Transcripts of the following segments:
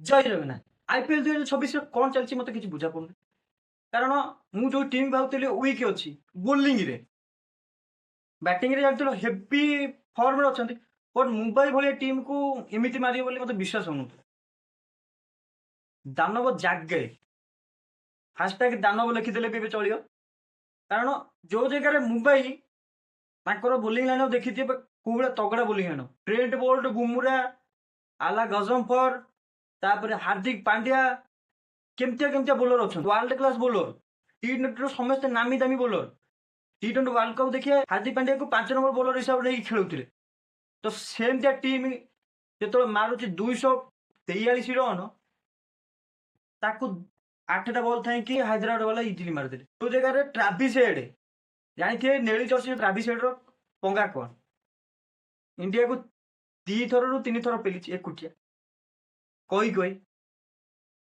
ଜୟ Jagannath. IPL 2026 କଣ ଚାଲିଛି ମତେ କିଛି ବୁଝା ପଡୁନି। କାରଣ ମୁଁ ଯୋଉ ଟିମ୍ ଭାବୁଥିଲି ୱିକ୍ ଅଛି ବୋଲିଂରେ, ବ୍ୟାଟିଂରେ ଜାଣିଥିଲ ହେଭି ଫର୍ମରେ ଅଛନ୍ତି, ବଟ୍ ମୁମ୍ବାଇ ଭଳିଆ ଟିମ୍କୁ ଏମିତି ମାରିବ ବୋଲି ମତେ ବିଶ୍ୱାସ ହଉନଥିଲା। ଦାନବ ଜାଗେ, ହାସଟ୍ୟାଗ ଦାନବ ଲେଖିଦେଲେ ବି ଏବେ ଚଳିବ। କାରଣ ଯୋଉ ଜାଗାରେ ମୁମ୍ବାଇ ତାଙ୍କର ବୋଲିଂ ଲାଇନ୍ ଦେଖିଥିବେ କୋଉ ଭଳିଆ ତଗଡ଼ା bowling line, Trent Boult, Bumrah, Allah Ghazanfar, ତାପରେ ହାର୍ଦ୍ଦିକ ପାଣ୍ଡ୍ୟା, କେମିତିଆ ବୋଲର ଅଛନ୍ତି, ୱାର୍ଲଡ କ୍ଲାସ୍ ବୋଲର, ଟି-20ର ସମସ୍ତେ ନାମୀ ଦାମୀ ବୋଲର। ଟି-20 ୱାର୍ଲଡ କପ୍ ଦେଖିବା ହାର୍ଦ୍ଦିକ ପାଣ୍ଡ୍ୟାକୁ 5 ନମ୍ବର ବୋଲର ହିସାବରେ ନେଇକି ଖେଳୁଥିଲେ। ତ ସେମିତିଆ ଟିମ୍ ଯେତେବେଳେ ମାରୁଛି 243 ରନ୍, ତାକୁ 8ଟା ବଲ୍ ଥାଇକି ହାଇଦ୍ରାବାଦ ବାଲା ଇଜିଲି ମାରିଦେଲେ। ଯୋଉ ଜାଗାରେ ଟ୍ରାଭିସ୍ ହେଡ୍, ଜାଣିଥିବେ ନେଳି ଜର୍ସି ଟ୍ରାଭିସ୍ ହେଡ୍ର ପଙ୍ଗା କଣ, ଇଣ୍ଡିଆକୁ 2 ଥରରୁ 3 ଥର ପେଲିଛି ଏକୁଟିଆ। କହି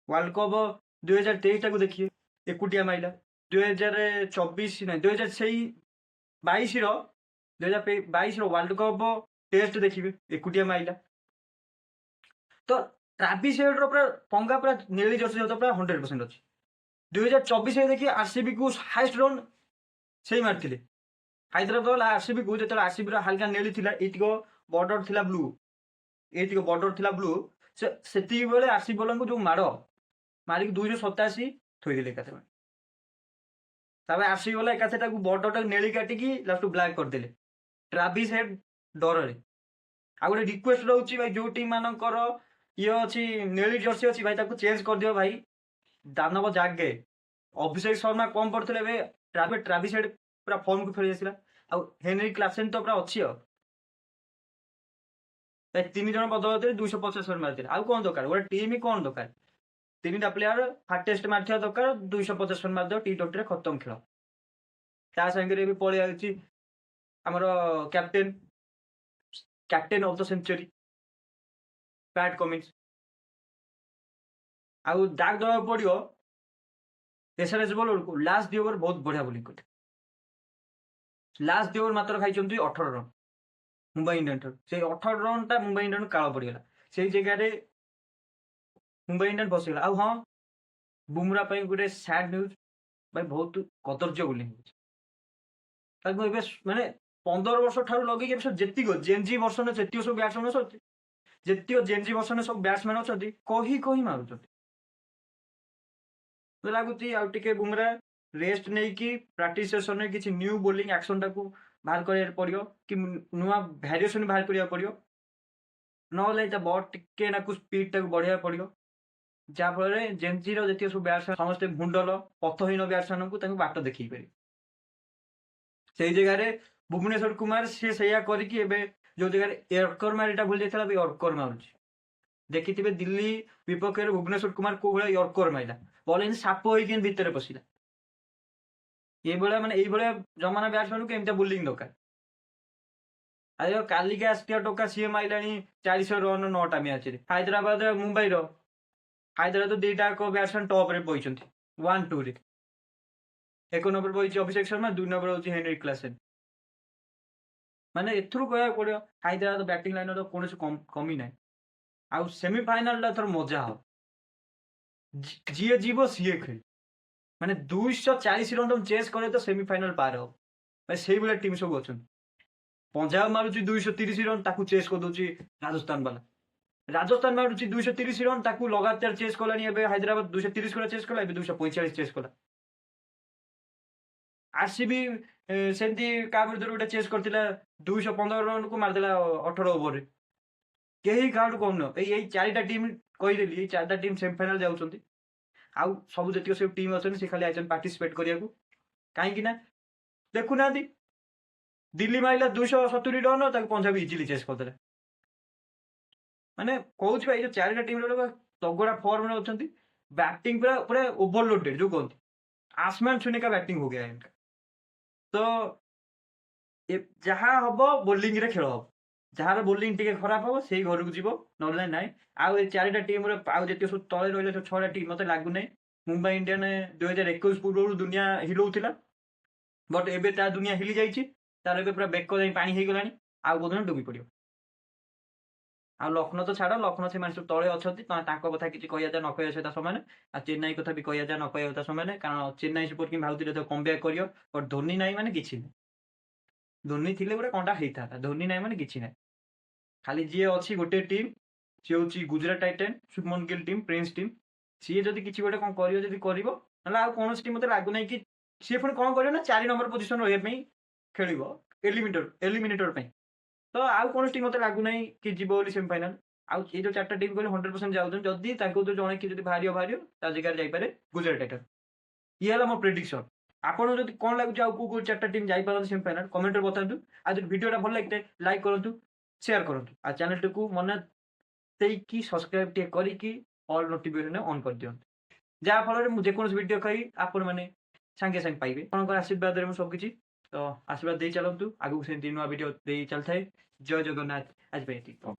ୱାର୍ଲଡ କପ୍ 2023ଟାକୁ ଦେଖିବେ, ଏକୁଟିଆ ମାଇଲା। 2024 ନାହିଁ 2022ର ୱାର୍ଲଡ କପ୍ ଟେଷ୍ଟ ଦେଖିବେ, ଏକୁଟିଆ ମାଇଲା। ତ ଟ୍ରାଭିସ୍ ହେଡ୍ର ପୁରା ପଙ୍ଗା ପୁରା ନେଳି ଜର୍ସି ସହିତ ପୁରା 100% ଅଛି। 2024ରେ ଦେଖି ଆରସିବିକୁ ହାଏଷ୍ଟ ରନ୍ ସେଇ ମାରିଥିଲେ। ହାଇଦ୍ରାବାଦ ଆରସିବିକୁ ଯେତେବେଳେ ଆରସିବିର ହାଲକା ନେଳି ଥିଲା, ଏଇତିକ ବର୍ଡର ଥିଲା ବ୍ଲୁ, ସେତିକି ବେଳେ ଆରସିବି ବୋଲରଙ୍କୁ ଯୋଉ ମାଡ଼ ମାରିକି 287 ଥୋଇଦେଲେ ଏକାଥରେ। ତାପରେ ଆରସିବି ବାଲା ଏକାଥରେ ତାକୁ ବର୍ଡରଟାକୁ ନେଳି କାଟିକି ଲାଷ୍ଟ ବ୍ଲାକ୍ କରିଦେଲେ ଟ୍ରାଭିସ୍ ହେଡ୍ ଡରରେ। ଆଉ ଗୋଟେ ରିକ୍ୱେଷ୍ଟ ରହୁଛି ଭାଇ, ଯୋଉ ଟିମ୍ ମାନଙ୍କର ଇଏ ଅଛି ନେଳି ଜର୍ସି ଅଛି ଭାଇ, ତାକୁ ଚେଞ୍ଜ କରିଦିଅ ଭାଇ। ଦାନବ ଜାଗେ, ଅଭିଷେକ ଶର୍ମା କମ୍ ପଡିଥିଲେ, ଏବେ ଟ୍ରାଭିସ୍ ହେଡ୍ ପୁରା ଫର୍ମକୁ ଫେରି ଆସିଲା। ଆଉ ହେନରି କ୍ଲାସେନ୍ ତ ପୁରା ଅଛି। ଆଉ 3 ଜଣ ବଦଳରେ 250 ରନ୍ ମାରିଥିଲେ। ଆଉ କଣ ଦରକାର, ଗୋଟେ ଟିମ୍ କଣ ଦରକାର? 3ଟା ପ୍ଲେୟାର ଫାର୍ଟେଷ୍ଟ ମାରିଥିବା ଦରକାର, 250 ରନ୍ ମାରିଦେବ, ଟି-20ରେ ଖତମ ଖେଳ। ତା ସାଙ୍ଗରେ ବି ପଳେଇ ଆସୁଛି ଆମର captain of the century Pat Cummins. ଆଉ ଦାଗ ଦେବାକୁ ପଡିବ ଏସ୍ଆର୍ଏଚ୍ ବୋଲରକୁ। ଲାଷ୍ଟ 2 ଓଭର ବହୁତ ବଢିଆ ବୋଲିଂ କରିଥିଲେ। ଲାଷ୍ଟ 2 ଓଭର ମାତ୍ର ଖାଇଛନ୍ତି 18 ରନ୍ ମୁମ୍ବାଇ ଇଣ୍ଡିଆନ୍ ଠାରୁ। ସେଇ 18 ରନ୍ଟା ମୁମ୍ବାଇ ଇଣ୍ଡିଆନ୍ କାଳ ପଡିଗଲା, ସେଇ ଜାଗାରେ ମୁମ୍ବାଇ ଇଣ୍ଡିଆନ୍ ବସିଗଲା। ଆଉ ହଁ, ବୁମରା ପାଇଁ ଗୋଟେ ସ୍ୟାଡ୍ ନ୍ୟୁଜ୍ ଭାଇ, ବହୁତ କଦର୍ଯ୍ୟ ବୋଲିଂ ହେଉଛି ତାକୁ। ଏବେ ମାନେ 15 ବର୍ଷ ଠାରୁ ଲଗେଇକି ଏବେ ଯେତିକ ଜେନ୍ଜି ବର୍ଷନ ଯେତିକ ସବୁ ବ୍ୟାଟ୍ସମ୍ୟାନ୍ ଅଛନ୍ତି, ସବୁ ବ୍ୟାଟ୍ସମ୍ୟାନ୍ ଅଛନ୍ତି, କହି ମାରୁଛନ୍ତି। ଲାଗୁଛି ଆଉ ଟିକେ ବୁମରା ରେଷ୍ଟ ନେଇକି ପ୍ରାକ୍ଟିସ ସେସନରେ କିଛି ନ୍ୟୁ ବୋଲିଂ ଆକ୍ସନଟାକୁ ବାହାର କରିବାକୁ ପଡିବ, କି ନୂଆ ଭ୍ୟାରିଏସନ ବାହାର କରିବାକୁ ପଡିବ। ନହେଲେ ତା ବଲ୍ ଟିକେ ନାକୁ ସ୍ପିଡଟାକୁ ବଢେଇବାକୁ ପଡିବ, ଯାହାଫଳରେ ଜେନ୍ଜିର ଯେତିକ ସବୁ ବ୍ୟାଟ୍ସମ୍ୟାନ୍ ସମସ୍ତେ ଭୁଣ୍ଡଲ ପଥହୀନ ବ୍ୟାଟ୍ସମ୍ୟାନ୍ଙ୍କୁ ତାଙ୍କୁ ବାଟ ଦେଖେଇ ପାରିବେ। ସେଇ ଜାଗାରେ ଭୁବନେଶ୍ୱର କୁମାର ସିଏ ସେଇଆ କରିକି ଏବେ ଯୋଉ ଜାଗାରେ ୟର୍କର ମାରିଟା ଭୁଲି ଯାଇଥିଲା, ବି ୟର୍କର ମାରୁଛି। ଦେଖିଥିବେ ଦିଲ୍ଲୀ ବିପକ୍ଷରେ ଭୁବନେଶ୍ୱର କୁମାର କୋଉ ଭଳିଆ ୟର୍କର ମାରିଲା, ବଲ୍ ଏମିତି ସାପ ହେଇକି ଭିତରେ ପଶିଲା। ଏଇଭଳିଆ ଜମାନା ବ୍ୟାଟ୍ସମ୍ୟାନକୁ ଏମିତିଆ ବୋଲିଂ ଦରକାର। ଆଜି କାଲିକି ଆସିଥିବା ଟୋକା ସିଏ ମାଇଲାଣି 400 ରନ୍ 9ଟା ମ୍ୟାଚରେ। ହାଇଦ୍ରାବାଦ ମୁମ୍ବାଇର, ହାଇଦ୍ରାବାଦ 2ଟା ବ୍ୟାଟ୍ସମ୍ୟାନ୍ ଟପ୍ରେ ବଇଛନ୍ତି 1-2ରେ। 1 ନମ୍ବର ବଇଛି ଅଭିଷେକ ଶର୍ମା, 2 ନମ୍ବର ହଉଛି ହେନରି କ୍ଲାସେନ୍। ମାନେ ଏଥିରୁ କହିବାକୁ ପଡିବ ହାଇଦ୍ରାବାଦ ବ୍ୟାଟିଂ ଲାଇନର କୌଣସି କମି ନାହିଁ। ଆଉ ସେମିଫାଇନାଲଟା ଏଥର ମଜା ହବ, ଯିଏ ଯିବ ସିଏ ଖେଳ। ମାନେ 240 ରନ୍ ଚେସ୍ କଲେ ତ ସେମିଫାଇନାଲ ପାର ହବ। ସେଇଭଳିଆ ଟିମ୍ ସବୁ ଅଛନ୍ତି। ପଞ୍ଜାବ ମାରୁଛି 230 ରନ୍, ତାକୁ ଚେସ୍ କରିଦଉଛି ରାଜସ୍ଥାନ ବାଲା। ରାଜସ୍ଥାନ ମାରୁଛି 230 ରନ୍, ତାକୁ ଲଗାତାର ଚେସ୍ କଲାଣି। ଏବେ ହାଇଦ୍ରାବାଦ 230 କଲା ଚେସ୍ କଲା, ଏବେ 245 ଚେସ୍ କଲା। ଆରସିବି ସେମିତି କାହା ବିରୁଦ୍ଧରେ ଗୋଟେ ଚେସ୍ କରିଥିଲା, 215 ରନ୍କୁ ମାରିଦେଲା 18 ଓଭରରେ। କେହି କାହାଠୁ କମ୍ ନୁହଁ। ଏଇ 4ଟା ଟିମ୍ କହିଦେଲି, ଏଇ 4ଟା ଟିମ୍ ସେମିଫାଇନାଲ ଯାଉଛନ୍ତି। ଆଉ ସବୁ ଯେତିକ ସବୁ ଟିମ୍ ଅଛନ୍ତି ସେ ଖାଲି ଆଇଛନ୍ତି ପାର୍ଟିସିପେଟ୍ କରିବାକୁ। କାହିଁକି ନା ଦେଖୁନାହାନ୍ତି, ଦିଲ୍ଲୀ ମାରିଲା 270 ରନ୍, ତାକୁ ପଞ୍ଜାବ ଇଜିଲି ଚେସ୍ କରିଦେଲା। ମାନେ କହୁଛି ଭାଇ, ଯୋଉ 4ଟା ଟିମ୍ ତଗଡ଼ା ଫର୍ମରେ ଅଛନ୍ତି, ବ୍ୟାଟିଂ ପୁରା ଓଭରଲୋଡେଡ, ଯୋଉ କହନ୍ତି आसमान छूने का बैटिंग हो गया है इनका। ତ ଯାହା ହବ ବୋଲିଂରେ ଖେଳ ହବ, ଯାହାର ବୋଲିଂ ଟିକେ ଖରାପ ହବ ସେଇ ଘରକୁ ଯିବ, ନହେଲେ ନାହିଁ। ଆଉ ଏ 4ଟା ଟିମ୍ର ଆଉ ଯେତିକ ସବୁ ତଳେ ରହିଲେ ସବୁ 6ଟା ଟିମ୍, ମତେ ଲାଗୁନାହିଁ ମୁମ୍ବାଇ ଇଣ୍ଡିଆନ୍ 2021 ପୂର୍ବରୁ ଦୁନିଆ ହିଲଉଥିଲା, ବଟ୍ ଏବେ ତା ଦୁନିଆ ହିଲି ଯାଇଛି। ତାର ଏବେ ପୁରା ବେକ ଯାଇ ପାଣି ହେଇଗଲାଣି, ଆଉ କୋଉଦିନ ଡୁବି ପଡିବ। ଆଉ ଲକ୍ଷ୍ନୌ ତ ଛାଡ଼, ଲକ୍ଷ୍ନୌ ସେମାନେ ସବୁ ତଳେ ଅଛନ୍ତି, ତାଙ୍କ କଥା କିଛି କହିବା ଯାଏ ନ କହିବା ସହିତ ସମାନ। ଆଉ ଚେନ୍ନାଇ କଥା ବି କହିବା ଯାଏ ନ କହିବା କଥା ସମାନ, କାରଣ ଚେନ୍ନାଇ ସୁପର କିଙ୍ଗ ଭାବୁଥିଲେ ତ କମ୍ବ୍ୟାକ୍ କରିବ, ବଟ୍ ଧୋନି ନାହିଁ ମାନେ କିଛି ନାହିଁ। ଧୋନି ଥିଲେ ଗୋଟେ କଣଟା ହେଇଥାନ୍ତା, ଧୋନି ନାହିଁ ମାନେ କିଛି ନାହିଁ। ଖାଲି ଯିଏ ଅଛି ଗୋଟେ ଟିମ୍, ସିଏ ହେଉଛି Gujarat Titan, Shubman Gill team, prince team. ସିଏ ଯଦି କିଛି ଗୋଟେ କ'ଣ କରିବ, ଯଦି କରିବ, ନହେଲେ ଆଉ କୌଣସି ଟିମ୍ ମୋତେ ଲାଗୁନାହିଁ କି ସିଏ ପୁଣି କ'ଣ କରିବ ନା 4 ନମ୍ବର ପୋଜିସନ୍ ରହିବା ପାଇଁ ଖେଳିବ, ଏଲିମିନେଟର ପାଇଁ। ତ ଆଉ କୌଣସି ଟିମ୍ ମୋତେ ଲାଗୁନାହିଁ କି ଯିବ ବୋଲି ସେମିଫାଇନାଲ। ଆଉ ଏଇ ଯୋଉ 4ଟା ଟିମ୍ କହିଲେ 100% ଯାଉଛନ୍ତି, ଯଦି ତାଙ୍କୁ ତ ଜଣେ କି ଯଦି ବାହାରିବ, ତା ଜାଗାରେ ଯାଇପାରେ ଗୁଜରାଟ ଟାଇଟାନ୍। ଇଏ ହେଲା ମୋ ପ୍ରେଡିକ୍ସନ୍। ଆପଣଙ୍କୁ ଯଦି କ'ଣ ଲାଗୁଛି ଆଉ କୋଉ 4ଟା ଟିମ୍ ଯାଇପାରନ୍ତି ସେମିଫାଇନାଲ, କମେଣ୍ଟରେ ବତାନ୍ତୁ। ଆଉ ଯଦି ଭିଡ଼ିଓଟା ଭଲ ଲାଗିଥାଏ ଲାଇକ୍ କରନ୍ତୁ, ସେୟାର କରନ୍ତୁ, ଆଉ ଚ୍ୟାନେଲଟିକୁ ମନେ ଦେଇକି ସବସ୍କ୍ରାଇବ୍ ଟିକେ କରିକି ଅଲ୍ ନୋଟିଫିକେସନ୍ ଅନ୍ କରିଦିଅନ୍ତୁ, ଯାହାଫଳରେ ମୁଁ ଯେକୌଣସି ଭିଡ଼ିଓ ଖାଇ ଆପଣମାନେ ସାଙ୍ଗେ ସାଙ୍ଗେ ପାଇବେ। ଆପଣଙ୍କର ଆଶୀର୍ବାଦରେ ମୁଁ ସବୁକିଛି, ତ ଆଶୀର୍ବାଦ ଦେଇ ଚାଲନ୍ତୁ, ଆଗକୁ ସେମିତି ନୂଆ ଭିଡ଼ିଓ ଦେଇ ଚାଲିଥାଏ। ଜୟ ଜଗନ୍ନାଥ, ଆଜି ପାଇଁ ଏତିକି।